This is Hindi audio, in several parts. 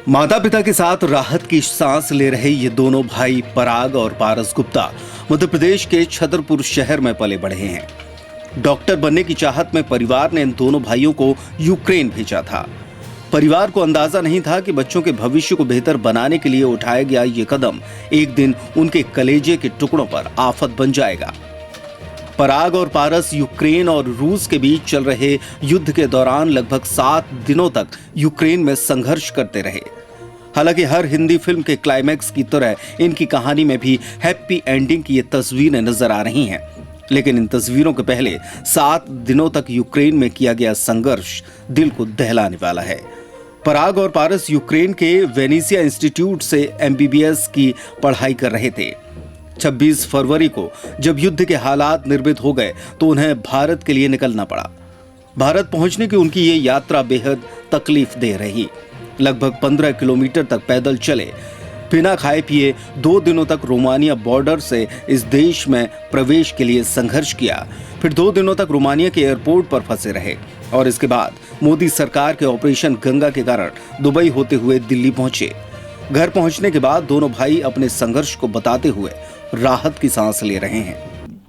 माता पिता के साथ राहत की सांस ले रहे ये दोनों भाई पराग और पारस गुप्ता मध्य प्रदेश के छतरपुर शहर में पले बढ़े हैं। डॉक्टर बनने की चाहत में परिवार ने इन दोनों भाइयों को यूक्रेन भेजा था। परिवार को अंदाजा नहीं था कि बच्चों के भविष्य को बेहतर बनाने के लिए उठाया गया ये कदम एक दिन उनके कलेजे के टुकड़ों पर आफत बन जाएगा। पराग और पारस यूक्रेन और रूस के बीच चल रहे युद्ध के दौरान लगभग 7 दिनों तक यूक्रेन में संघर्ष करते रहे। हालांकि हर हिंदी फिल्म के क्लाइमैक्स की तरह इनकी कहानी में भी हैप्पी एंडिंग की ये तस्वीरें नजर आ रही हैं, लेकिन इन तस्वीरों के पहले 7 दिनों तक यूक्रेन में किया गया संघर्ष दिल को दहलाने वाला है। पराग और पारस यूक्रेन के वेनेसिया इंस्टीट्यूट से MBBS की पढ़ाई कर रहे थे। 26 फरवरी को जब युद्ध के हालात निर्मित हो गए तो उन्हें भारत के लिए निकलना पड़ा। भारत पहुंचने की उनकी ये यात्रा बेहद तकलीफ दे रही। लगभग 15 किलोमीटर तक पैदल चले, बिना खाए पिए 2 दिनों तक रोमानिया बॉर्डर से इस देश में प्रवेश के लिए संघर्ष किया। फिर 2 दिनों तक रोमानिया के एयरपोर्ट पर फंसे रहे और इसके बाद मोदी सरकार के ऑपरेशन गंगा के कारण दुबई होते हुए दिल्ली पहुंचे। घर पहुंचने के बाद दोनों भाई अपने संघर्ष को बताते हुए राहत की सांस ले रहे हैं।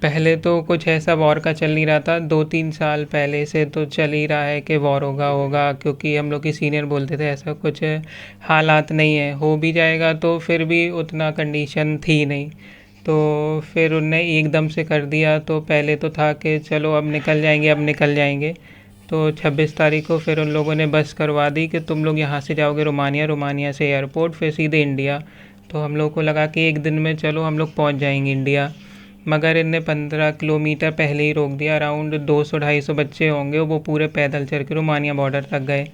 पहले तो कुछ ऐसा वॉर का चल नहीं रहा था, 2-3 साल पहले से तो चल ही रहा है कि वॉर होगा, क्योंकि हम लोग के सीनियर बोलते थे ऐसा कुछ हालात नहीं है, हो भी जाएगा, तो फिर भी उतना कंडीशन थी नहीं। तो फिर उनने एकदम से कर दिया। तो पहले तो था कि चलो अब निकल जाएंगे। तो 26 तारीख को फिर उन लोगों ने बस करवा दी कि तुम लोग यहाँ से जाओगे रोमानिया से एयरपोर्ट, फिर सीधे इंडिया। तो हम लोग को लगा कि एक दिन में चलो हम लोग पहुँच जाएंगे इंडिया, मगर इनने 15 किलोमीटर पहले ही रोक दिया। अराउंड 200-250 बच्चे होंगे, वो पूरे पैदल चल के रोमानिया बॉर्डर तक गए।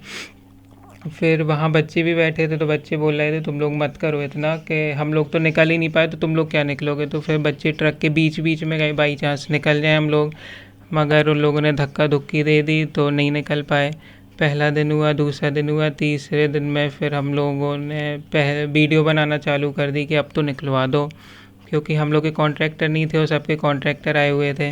फिर वहाँ बच्चे भी बैठे थे, तो बच्चे बोल रहे थे तुम लोग मत करो इतना, कि हम लोग तो निकल ही नहीं पाए, तो तुम लोग क्या निकलोगे। तो फिर बच्चे ट्रक के बीच में गए, बाई चांस निकल जाए हम लोग, मगर उन लोगों ने धक्का धुक्की दे दी तो नहीं निकल पाए। पहला दिन हुआ, दूसरा दिन हुआ, तीसरे दिन में फिर हम लोगों ने वीडियो बनाना चालू कर दी कि अब तो निकलवा दो, क्योंकि हम लोग के कॉन्ट्रैक्टर नहीं थे और सबके कॉन्ट्रैक्टर आए हुए थे।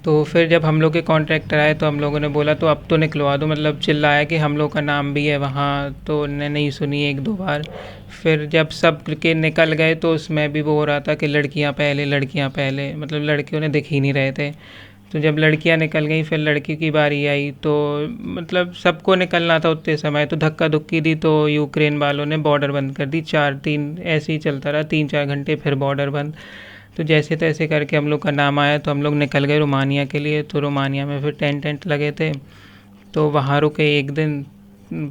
तो फिर जब हम लोग के कॉन्ट्रैक्टर आए तो हम लोगों ने बोला तो अब तो निकलवा दो, मतलब चिल्लाया कि हम लोग का नाम भी है वहाँ, तो उन्होंने नहीं सुनी 1-2 बार। फिर जब सब के निकल गए तो उसमें भी वो हो रहा था कि लड़कियाँ पहले, मतलब लड़कियों ने दिख ही नहीं रहे थे। तो जब लड़कियां निकल गई फिर लड़की की बारी आई, तो मतलब सबको निकलना था उतने समय, तो धक्का धुक्की दी तो यूक्रेन वालों ने बॉर्डर बंद कर दी। 4-3 ऐसे ही चलता रहा, 3-4 घंटे, फिर बॉर्डर बंद। तो जैसे तैसे करके हम लोग का नाम आया तो हम लोग निकल गए रोमानिया के लिए। तो रोमानिया में फिर टेंट लगे थे, तो वहाँ रुके एक दिन।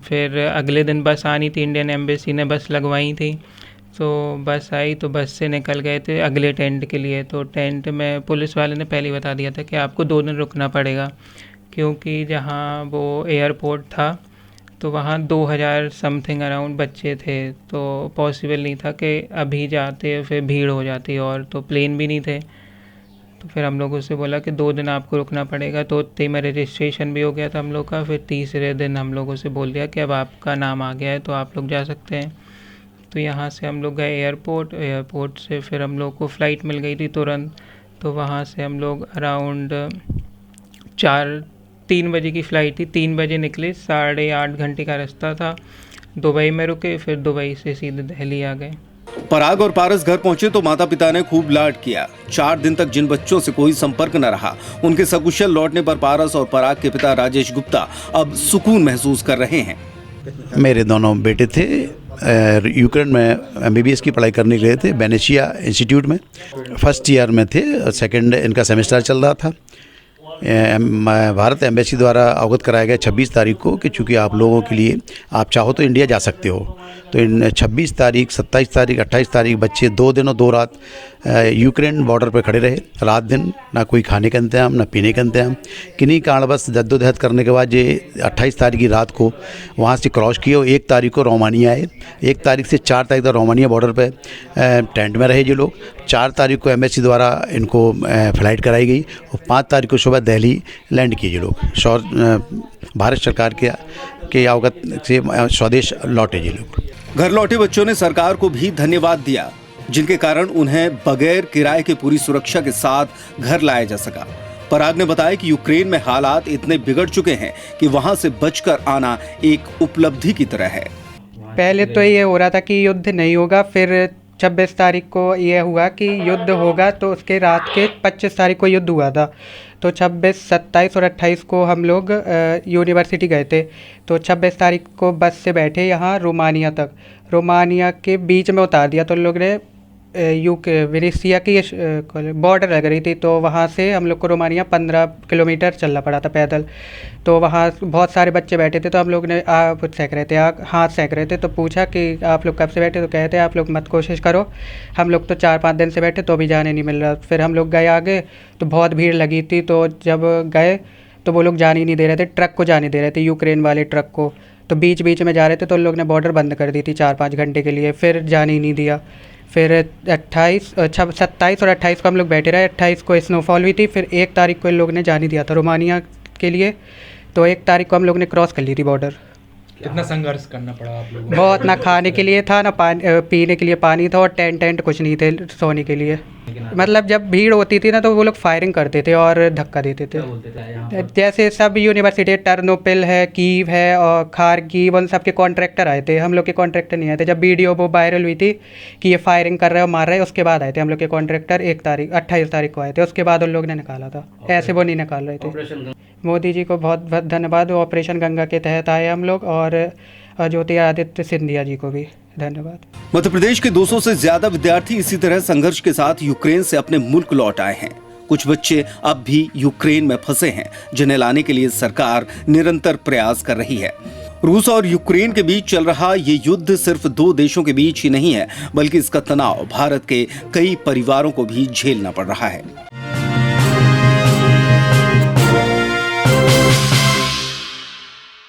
फिर अगले दिन बस आनी थी, इंडियन एम्बेसी ने बस लगवाई थी। तो बस आई तो बस से निकल गए थे अगले टेंट के लिए। तो टेंट में पुलिस वाले ने पहले बता दिया था कि आपको 2 दिन रुकना पड़ेगा, क्योंकि जहाँ वो एयरपोर्ट था तो वहाँ 2000 समथिंग अराउंड बच्चे थे, तो पॉसिबल नहीं था कि अभी जाते फिर भीड़ हो जाती, और तो प्लेन भी नहीं थे। तो फिर हम लोगों से बोला कि 2 दिन आपको रुकना पड़ेगा। तो उतने में रजिस्ट्रेशन भी हो गया था हम लोग का। फिर तीसरे दिन हम लोगों से बोल दिया कि अब आपका नाम आ गया है तो आप लोग जा सकते हैं। तो यहाँ से हम लोग गए एयरपोर्ट से फिर हम लोग को फ़्लाइट मिल गई थी तुरंत। तो वहाँ से हम लोग अराउंड 3 बजे की फ़्लाइट थी, 3 बजे निकले, 8.5 घंटे का रास्ता था। दुबई में रुके, फिर दुबई से सीधे दिल्ली आ गए। पराग और पारस घर पहुंचे तो माता पिता ने खूब लाड किया। 4 दिन तक जिन बच्चों से कोई संपर्क न रहा, उनके सकुशल लौटने पर पारस और पराग के पिता राजेश गुप्ता अब सुकून महसूस कर रहे हैं। मेरे दोनों बेटे थे, यूक्रेन में MBBS की पढ़ाई करने के लिए थे, वेनेसिया इंस्टीट्यूट में। फर्स्ट ईयर में थे, सेकंड इनका सेमेस्टर चल रहा था। भारत एम्बेसी द्वारा अवगत कराया गया 26 तारीख को कि चूँकि आप लोगों के लिए आप चाहो तो इंडिया जा सकते हो। तो इन 26 तारीख, 27 तारीख, 28 तारीख बच्चे 2 दिन और 2 रात यूक्रेन बॉर्डर पर खड़े रहे। रात दिन ना कोई खाने का इंतजाम, ना पीने का इंतजाम, किन्हीं कारणवश जद्दोजहद करने के बाद ये 28 तारीख की रात को वहाँ से क्रॉस किए और 1 तारीख को रोमानिया आए। 1 तारीख से 4 तारीख तक रोमानिया बॉर्डर पर टेंट में रहे ये लोग। 4 तारीख को एम्बेसी द्वारा इनको फ़्लाइट कराई गई और 5 तारीख को सुबह दिल्ली लैंड किए ये लोग। भारत सरकार के अवगत से स्वदेश लौटे ये लोग। घर लौटे बच्चों ने सरकार को भी धन्यवाद दिया, जिनके कारण उन्हें बगैर किराए के पूरी सुरक्षा के साथ घर लाया जा सका। पराग ने बताया कि यूक्रेन में हालात इतने बिगड़ चुके हैं कि वहां से बचकर आना एक उपलब्धि की तरह है। पहले तो ये हो रहा था कि युद्ध नहीं होगा, फिर 26 तारीख को ये हुआ कि युद्ध होगा, तो उसके रात के 25 तारीख को युद्ध हुआ था। तो 26, 27 और 28 को हम लोग यूनिवर्सिटी गए थे। तो 26 तारीख को बस से बैठे यहाँ रोमानिया तक, रोमानिया के बीच में उतार दिया। तो लोग ने वेनेसिया की बॉर्डर लग रही थी, तो वहाँ से हम लोग को रोमानिया 15 किलोमीटर चलना पड़ा था पैदल। तो वहाँ बहुत सारे बच्चे बैठे थे, तो हम लोग ने सेंक रहे थे, हाथ सेंक रहे थे। तो पूछा कि आप लोग कब से बैठे, तो कहते आप लोग मत कोशिश करो, हम लोग तो 4-5 दिन से बैठे तो भी जाने नहीं मिल रहा। फिर हम लोग गए आगे, तो बहुत भीड़ लगी थी। तो जब गए तो वो लोग जाने ही नहीं दे रहे थे, ट्रक को जाने दे रहे थे, यूक्रेन वाले ट्रक को। तो बीच बीच में जा रहे थे, तो उन लोग ने बॉर्डर बंद कर दी थी 4-5 घंटे के लिए, फिर जाने ही नहीं दिया। फिर 27 और 28 को हम लोग बैठे रहे। 28 को स्नोफॉल हुई थी, फिर 1 तारीख को इन लोगों ने जाने दिया था रोमानिया के लिए। तो 1 तारीख को हम लोग ने क्रॉस कर ली थी बॉर्डर। कितना संघर्ष करना पड़ा आप लोगों को? बहुत, ना खाने के लिए था, ना पीने के लिए पानी था, और टेंट कुछ नहीं थे सोने के लिए। मतलब जब भीड़ होती थी ना, तो वो लोग फायरिंग करते थे और धक्का देते थे। जैसे सब यूनिवर्सिटी, टर्नोपिल है, कीव है और खारकीव, उन सब के कॉन्ट्रैक्टर आए थे। हम लोग के कॉन्ट्रैक्टर नहीं आए थे। जब वीडियो वो वायरल हुई थी कि ये फायरिंग कर रहे हैं और मार रहे हैं, उसके बाद आए थे हम लोग के कॉन्ट्रैक्टर। 28 तारीख को आए थे, उसके बाद उन लोग ने निकाला था। ऐसे वो नहीं निकाल रहे थे। मोदी जी को बहुत बहुत धन्यवाद। ऑपरेशन गंगा के तहत आए हम लोग, और ज्योतिरादित्य सिंधिया जी को भी धन्यवाद। मध्य प्रदेश के 200 से ज्यादा विद्यार्थी इसी तरह संघर्ष के साथ यूक्रेन से अपने मुल्क लौट आए हैं। कुछ बच्चे अब भी यूक्रेन में फंसे हैं, जिन्हें लाने के लिए सरकार निरंतर प्रयास कर रही है। रूस और यूक्रेन के बीच चल रहा ये युद्ध सिर्फ 2 देशों के बीच ही नहीं है, बल्कि इसका तनाव भारत के कई परिवारों को भी झेलना पड़ रहा है।